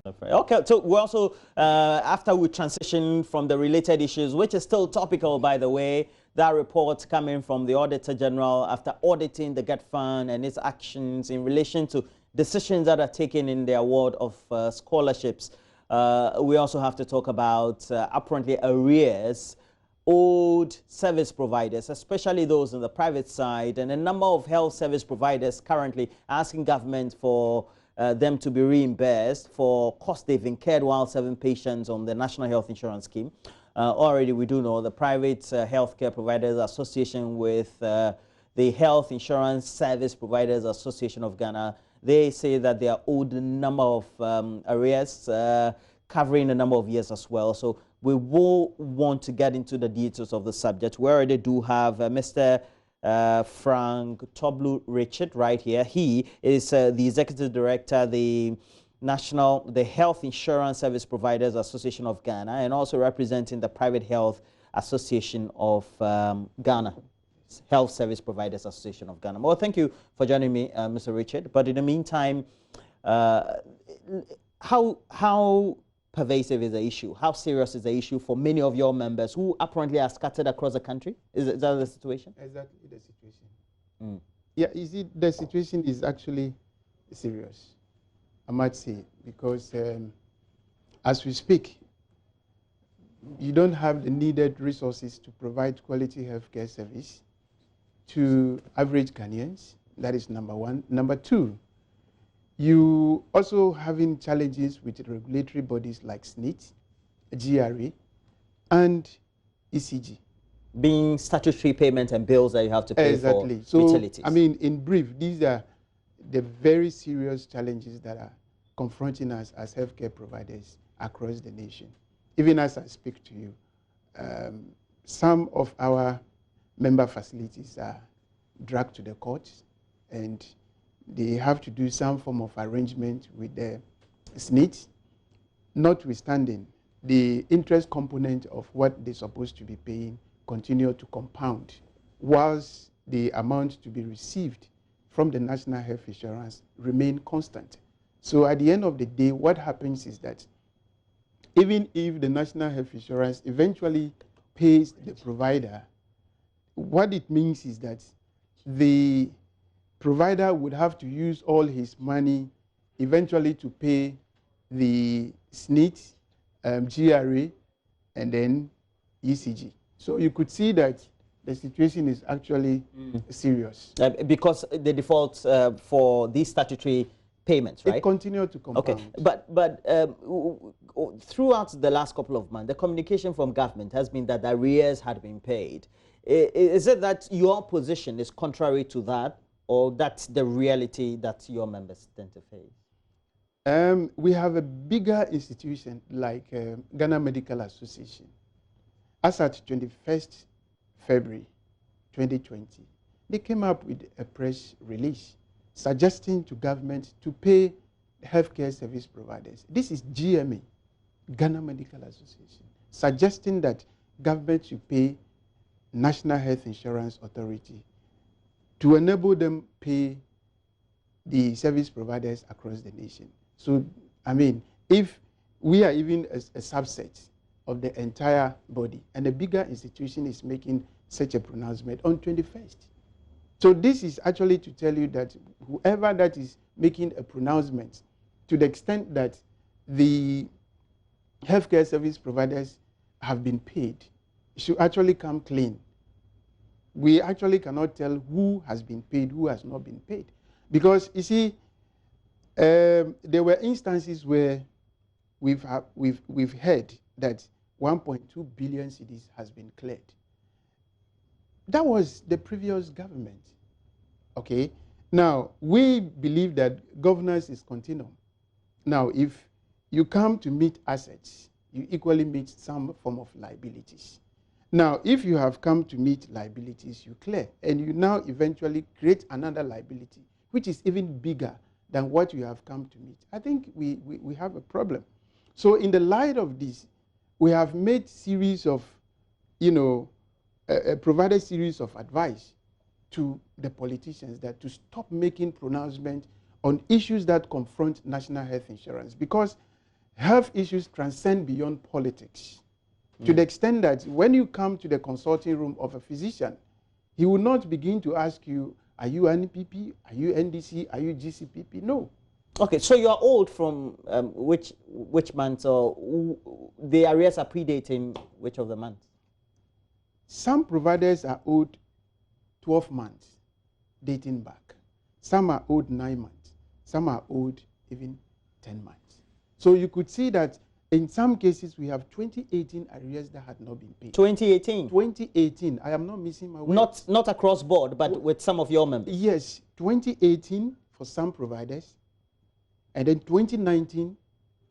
Okay, so we also, after we transition from the related issues, which is still topical, by the way, that report coming from the Auditor General after auditing the gov't fund and its actions in relation to decisions that are taken in the award of scholarships. We also have to talk about apparently arrears owed service providers, especially those on the private side, and a number of health service providers currently asking government for them to be reimbursed for costs they've incurred while serving patients on the National Health Insurance Scheme. Already we do know the Private Healthcare Providers Association with the Health Insurance Service Providers Association of Ghana, they say that they are owed a number of arrears covering a number of years as well. So we will want to get into the details of the subject. We already do have Mr. Frank Toblu Richard right here. He is the Executive Director, the Health Insurance Service Providers Association of Ghana, and also representing the Private Health Association of Ghana, Health Service Providers Association of Ghana. Well, thank you for joining me, Mr. Richard. But in the meantime, how pervasive is the issue? How serious is the issue for many of your members who apparently are scattered across the country? Is that the situation? Exactly the situation. Yeah, you see, the situation is actually serious, I might say, because as we speak, you don't have the needed resources to provide quality healthcare service to average Ghanaians. That is number one. Number two, you also having challenges with regulatory bodies like SNIT, GRA, and ECG. Being statutory payments and bills that you have to pay for utilities. I mean, in brief, these are the very serious challenges that are confronting us as healthcare providers across the nation. Even as I speak to you, some of our member facilities are dragged to the courts, and they have to do some form of arrangement with the SNIT, notwithstanding the interest component of what they're supposed to be paying continue to compound, whilst the amount to be received from the National Health Insurance remain constant. So at the end of the day, what happens is that even if the National Health Insurance eventually pays the provider, what it means is that the provider would have to use all his money eventually to pay the SNIT, GRA, and then ECG. So you could see that the situation is actually serious. Because the default for these statutory payments, right? It continues to compound. Okay, but throughout the last couple of months, the communication from government has been that the arrears had been paid. Is it that your position is contrary to that, or that's the reality that your members tend to face? We have a bigger institution like Ghana Medical Association. As at 21st February 2020, they came up with a press release suggesting to government to pay healthcare service providers. This is GMA, Ghana Medical Association, suggesting that government should pay National Health Insurance Authority to enable them pay the service providers across the nation. So, I mean, if we are even a subset of the entire body, and a bigger institution is making such a pronouncement on 21st. So this is actually to tell you that whoever that is making a pronouncement, to the extent that the healthcare service providers have been paid, should actually come clean. We actually cannot tell who has been paid, who has not been paid. Because, you see, there were instances where we've heard that 1.2 billion cedis has been cleared. That was the previous government. Okay? Now, we believe that governance is continuum. Now, if you come to meet assets, you equally meet some form of liabilities. Now, if you have come to meet liabilities, you clear, and you now eventually create another liability, which is even bigger than what you have come to meet. I think we have a problem. So in the light of this, we have made series of, provided series of advice to the politicians that to stop making pronouncements on issues that confront national health insurance. Because health issues transcend beyond politics to the extent that when you come to the consulting room of a physician, he will not begin to ask you, are you NPP, are you NDC, are you GCPP? No. Okay, so you're old from which month, or the arrears are predating which of the months? Some providers are owed 12 months dating back. Some are owed 9 months. Some are owed even 10 months. So you could see that in some cases we have 2018 arrears that had not been paid. 2018? 2018. I am not missing my words. Not across board, but with some of your members? Yes, 2018 for some providers, and then 2019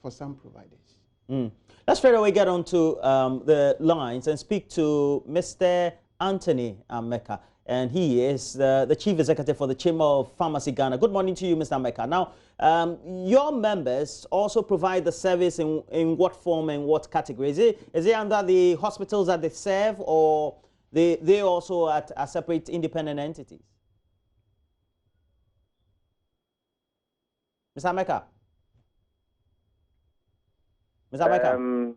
for some providers. Let's straight away get on to the lines and speak to Mr. Anthony Ameka. And he is the Chief Executive for the Chamber of Pharmacy Ghana. Good morning to you, Mr. Ameka. Now, your members also provide the service in what form and what category? Is it under the hospitals that they serve, or they also are separate independent entities? Mr. Ameka? Mr. Ameka?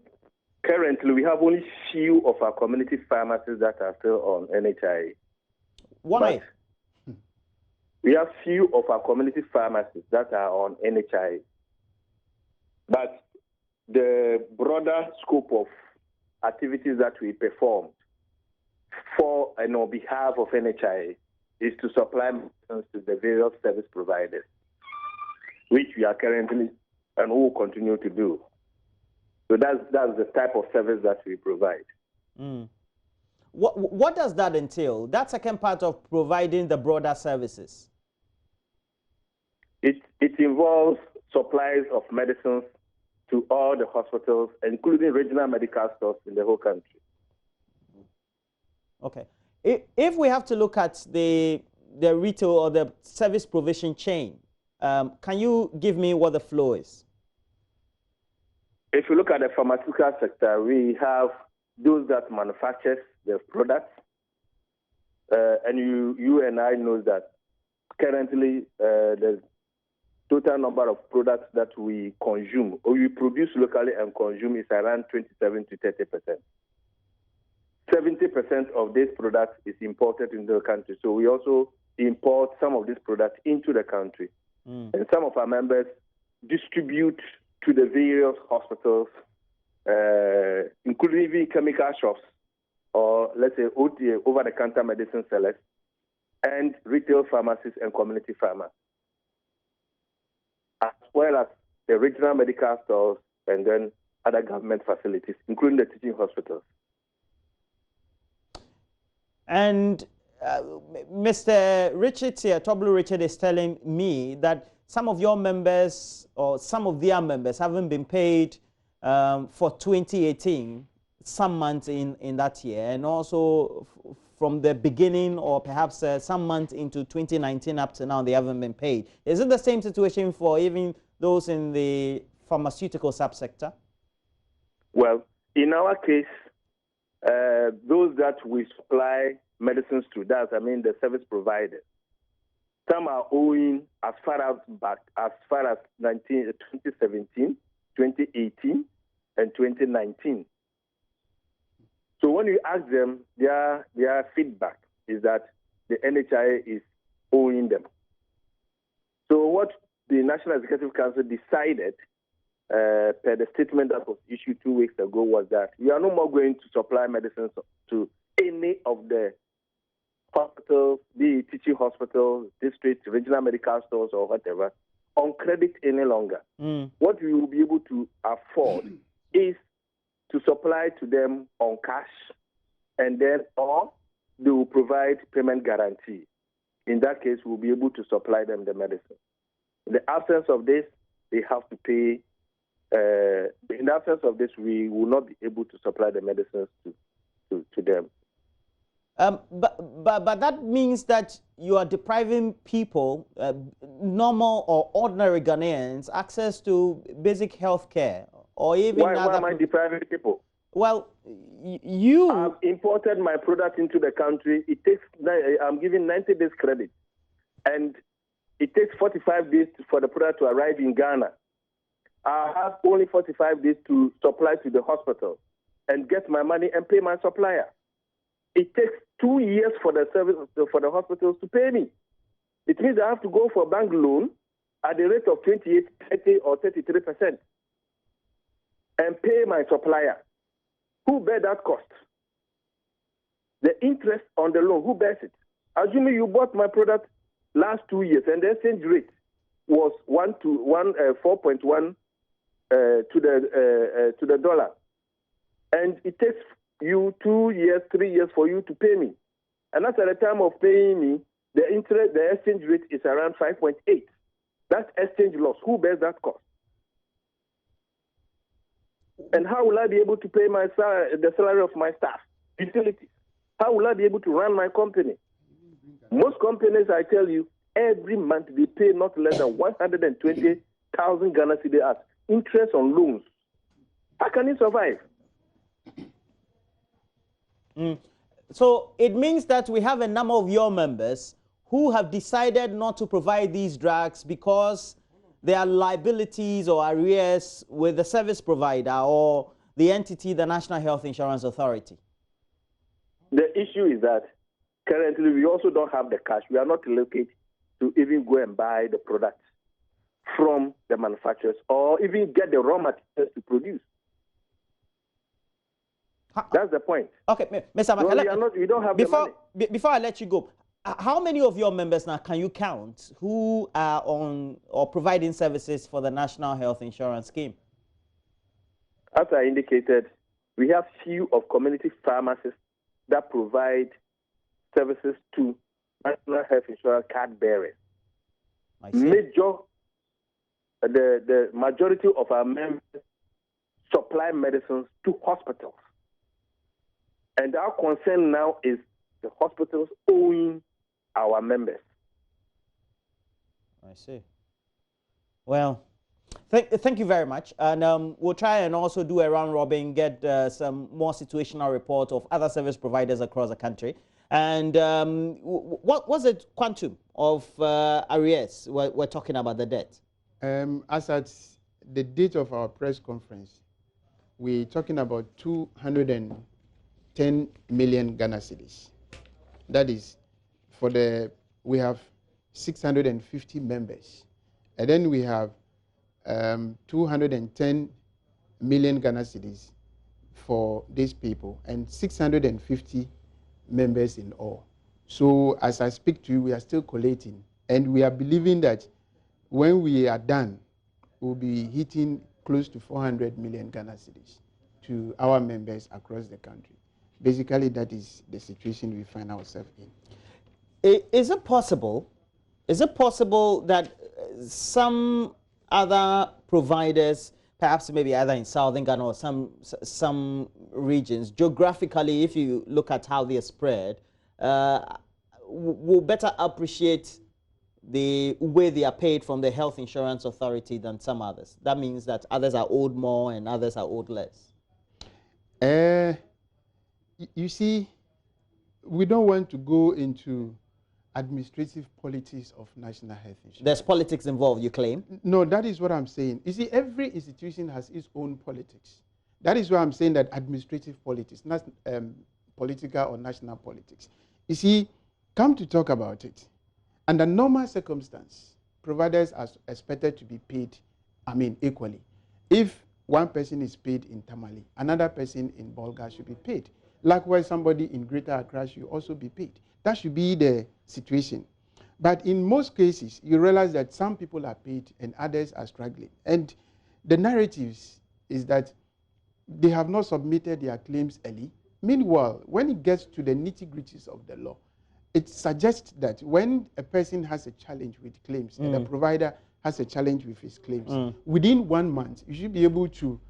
Currently, we have only few of our community pharmacies that are still on NHIS. Why? But we have few of our community pharmacies that are on NHIS. But the broader scope of activities that we perform for and on behalf of NHIS is to supply medicines to the various service providers, which we are currently and will continue to do. So that's the type of service that we provide. What does that entail? That second part of providing the broader services. It involves supplies of medicines to all the hospitals, including regional medical stores in the whole country. Okay. If we have to look at the retail or the service provision chain, can you give me what the flow is? If you look at the pharmaceutical sector, we have those that manufacture the products, and you and I know that currently the total number of products that we consume or we produce locally and consume is around 27 to 30%. 70% of these products is imported into the country, so we also import some of these products into the country, and some of our members distribute to the various hospitals, including even chemical shops, or let's say OTA, over-the-counter medicine sellers, and retail pharmacies and community pharmacies, as well as the regional medical stores and then other government facilities, including the teaching hospitals. And Mr. Richard here, Toblu Richard, is telling me that some of your members or some of their members haven't been paid for 2018, some months in that year, and also from the beginning or perhaps some months into 2019 up to now they haven't been paid. Is it the same situation for even those in the pharmaceutical subsector? Well, in our case, those that we supply medicines to, that's, I mean, the service providers, some are owing as far as 2017, 2018, and 2019. So when you ask them, their feedback is that the NHIS is owing them. So what the National Executive Council decided, per the statement that was issued 2 weeks ago, was that we are no more going to supply medicines to any of the hospitals, be it teaching hospitals, district, regional medical stores, or whatever, on credit any longer. What we will be able to afford is to supply to them on cash, and then or they will provide payment guarantee. In that case, we'll be able to supply them the medicine. In the absence of this, they have to pay. In the absence of this, we will not be able to supply the medicines to them. But that means that you are depriving people, normal or ordinary Ghanaians, access to basic health care, or even why am I depriving people? Well, you... I've imported my product into the country. It takes, I'm giving 90 days credit, and it takes 45 days for the product to arrive in Ghana. I have only 45 days to supply to the hospital and get my money and pay my supplier. It takes 2 years for the service for the hospitals to pay me. It means I have to go for a bank loan at the rate of 28, 30, or 33% and pay my supplier. Who bears that cost? The interest on the loan, who bears it? Assuming you bought my product last 2 years and the exchange rate was 4.1 to the dollar, and it takes you 2 years, 3 years for you to pay me, and that's at the time of paying me, the exchange rate is around 5.8. That's exchange loss. Who bears that cost? And how will I be able to pay the salary of my staff, utilities? How will I be able to run my company? Most companies, I tell you, every month they pay not less than 120,000 Ghana cedis as interest on loans. How can you survive? So it means that we have a number of your members who have decided not to provide these drugs because there are liabilities or arrears with the service provider or the entity, the National Health Insurance Authority. The issue is that currently we also don't have the cash. We are not located to even go and buy the products from the manufacturers or even get the raw materials to produce. That's the point. Okay, Mr. Amaka, we don't have the money. Before I let you go, how many of your members now can you count who are on or providing services for the National Health Insurance Scheme? As I indicated, we have few of community pharmacies that provide services to National Health Insurance card bearers. The majority of our members supply medicines to hospitals. And our concern now is the hospitals owing our members. I see. Well, thank you very much. And we'll try and also do a round robin, get some more situational report of other service providers across the country. And what was the quantum of arrears we're talking about the debt? As at the date of our press conference, we're talking about 210 million Ghana cedis. That is, we have 650 members. And then we have 210 million Ghana cedis for these people and 650 members in all. So as I speak to you, we are still collating. And we are believing that when we are done, we'll be hitting close to 400 million Ghana cedis to our members across the country. Basically, that is the situation we find ourselves in. Is it possible that some other providers, perhaps maybe either in southern Ghana or some regions, geographically, if you look at how they are spread, will better appreciate the way they are paid from the Health Insurance Authority than some others? That means that others are owed more and others are owed less. You see, we don't want to go into administrative politics of national health insurance. There's politics involved, you claim? No, that is what I'm saying. You see, every institution has its own politics. That is why I'm saying that administrative politics, not political or national politics. You see, come to talk about it. Under normal circumstance, providers are expected to be paid, equally. If one person is paid in Tamale, another person in Bolga should be paid. Likewise, somebody in Greater Accra should also be paid. That should be the situation. But in most cases, you realize that some people are paid and others are struggling. And the narratives is that they have not submitted their claims early. Meanwhile, when it gets to the nitty-gritties of the law, it suggests that when a person has a challenge with claims and the provider has a challenge with his claims, within 1 month, you should be able to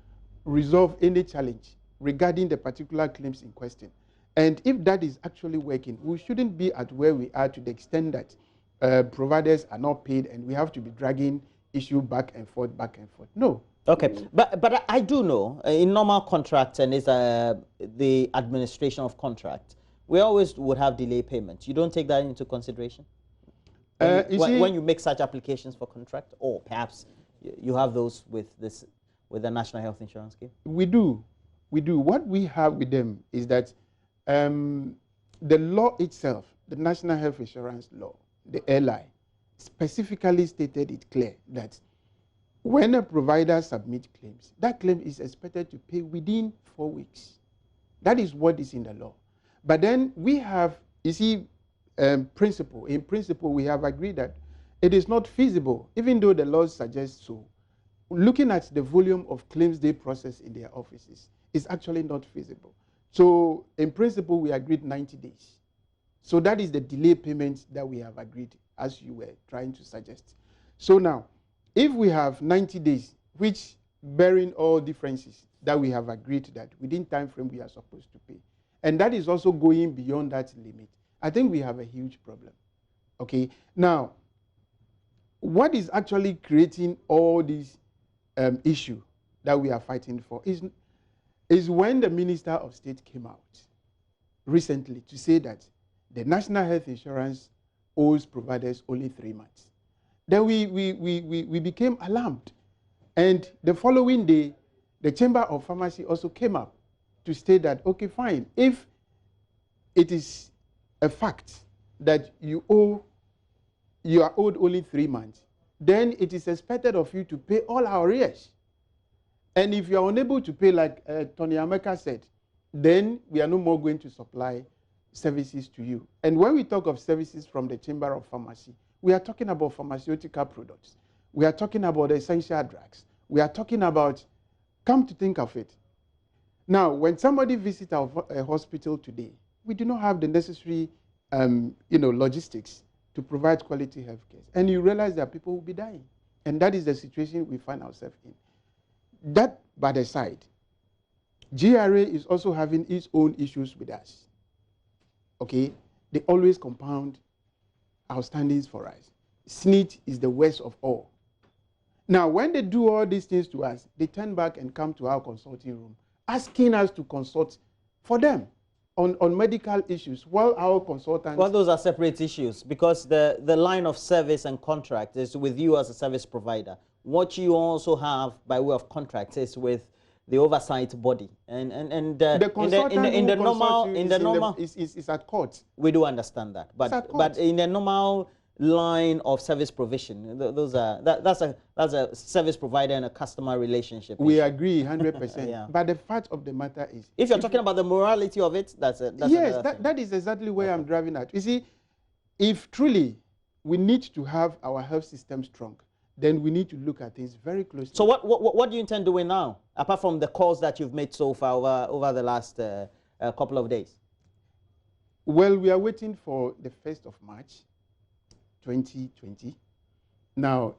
resolve any challenge regarding the particular claims in question. And if that is actually working, we shouldn't be at where we are to the extent that providers are not paid and we have to be dragging issue back and forth. No. Okay, but I do know in normal contracts and it's the administration of contract, we always would have delay payments. You don't take that into consideration when you make such applications for contract, or perhaps you have those with the National Health Insurance Scheme? We do. We do. What we have with them is that the law itself, the National Health Insurance Law, the LI, specifically stated it clear that when a provider submits claims, that claim is expected to pay within 4 weeks. That is what is in the law. But then we have, you see, principle. In principle, we have agreed that it is not feasible, even though the law suggests so. Looking at the volume of claims they process in their offices, is actually not feasible. So in principle, we agreed 90 days. So that is the delay payment that we have agreed, as you were trying to suggest. So now, if we have 90 days, which bearing all differences that we have agreed that within time frame we are supposed to pay, and that is also going beyond that limit, I think we have a huge problem. Okay, now, what is actually creating all these issue that we are fighting for is when the Minister of State came out recently to say that the National Health Insurance owes providers only 3 months. Then we became alarmed. And the following day, the Chamber of Pharmacy also came up to state that, okay, fine, if it is a fact that you are owed only 3 months, then it is expected of you to pay all our arrears. And if you are unable to pay, like Tony Ameka said, then we are no more going to supply services to you. And when we talk of services from the Chamber of Pharmacy, we are talking about pharmaceutical products. We are talking about essential drugs. We are talking about, come to think of it. Now, when somebody visits a hospital today, we do not have the necessary logistics to provide quality health care. And you realize that people will be dying. And that is the situation we find ourselves in. That by the side, GRA is also having its own issues with us. Okay? They always compound outstandings for us. SNIT is the worst of all. Now, when they do all these things to us, they turn back and come to our consulting room, asking us to consult for them on medical issues, while our consultants... Well, those are separate issues, because the line of service and contract is with you as a service provider. What you also have by way of contract is with the oversight body, and the consultant in the normal is at court. We do understand that, but in the normal line of service provision, that's a service provider and a customer relationship. We agree 100%. Yeah. But the fact of the matter is, if you're talking about the morality of it, that's yes, that is exactly where I'm driving at. You see, if truly we need to have our health system strong, then we need to look at things very closely. So what do you intend doing now, apart from the calls that you've made so far over the last couple of days? Well, we are waiting for the 1st of March, 2020. Now,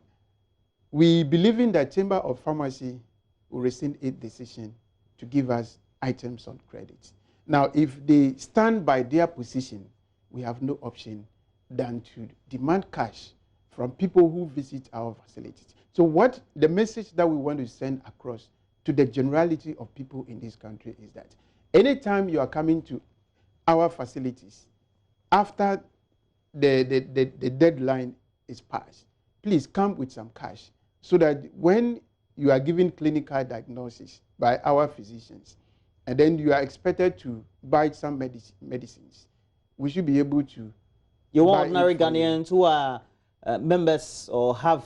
we believe in that Chamber of Pharmacy will rescind its decision to give us items on credit. Now, if they stand by their position, we have no option than to demand cash from people who visit our facilities. So what the message that we want to send across to the generality of people in this country is that anytime you are coming to our facilities, after the deadline is passed, please come with some cash so that when you are given clinical diagnosis by our physicians, and then you are expected to buy some medicines, we should be able to... You want ordinary Ghanaians who are members or have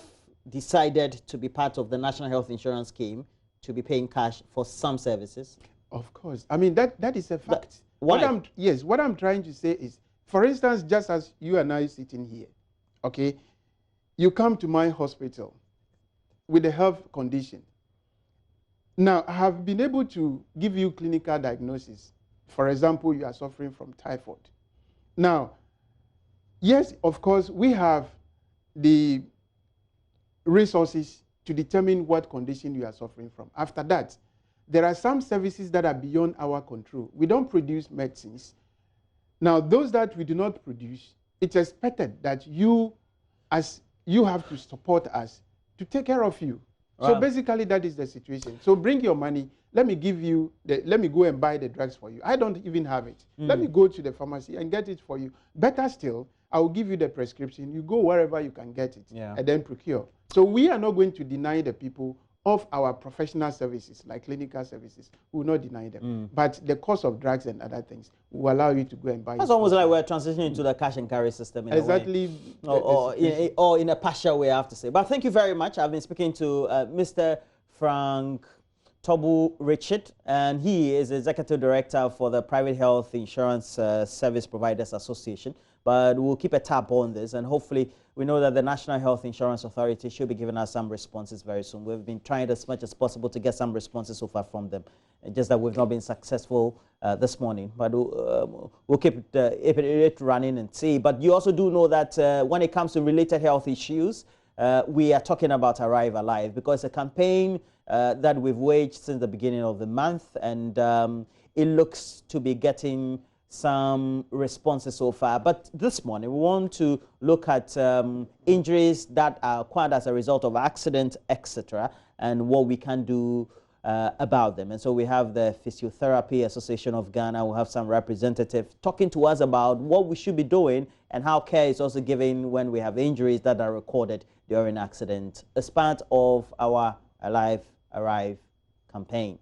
decided to be part of the National Health Insurance Scheme to be paying cash for some services? Of course. I mean, that is a fact. Why? What I'm trying to say is, for instance, just as you and I sitting here, okay, you come to my hospital with a health condition. Now, I have been able to give you clinical diagnosis. For example, you are suffering from typhoid. Now, yes, of course, we have the resources to determine what condition you are suffering from. After that, there are some services that are beyond our control. We don't produce medicines. Now, those that we do not produce, it's expected that you have to support us to take care of you. Wow. So basically, that is the situation. So bring your money. Let me go and buy the drugs for you. I don't even have it. Let me go to the pharmacy and get it for you. Better still, I will give you the prescription. You go wherever you can get it, Yeah. and then procure. So we are not going to deny the people of our professional services, like clinical services. We will not deny them. But the cost of drugs and other things will allow you to go and buy That's it almost like elsewhere. we're transitioning into the cash and carry system in Exactly. a way. Or in a partial way, I have to say. But thank you very much. I've been speaking to Mr. Frank Tobu Richard, and he is Executive Director for the Private Health Insurance Service Providers Association. But we'll keep a tab on this, and hopefully we know that the National Health Insurance Authority should be giving us some responses very soon. We've been trying as much as possible to get some responses so far from them, just that we've not been successful this morning. But we'll keep it running and see. But you also do know that when it comes to related health issues, we are talking about Arrive Alive, because a campaign that we've waged since the beginning of the month, and it looks to be getting some responses so far. But this morning, we want to look at injuries that are acquired as a result of accident, etc., and what we can do about them. And so we have the Physiotherapy Association of Ghana. We'll have some representatives talking to us about what we should be doing and how care is also given when we have injuries that are recorded during accident as part of our Alive Arrive campaign.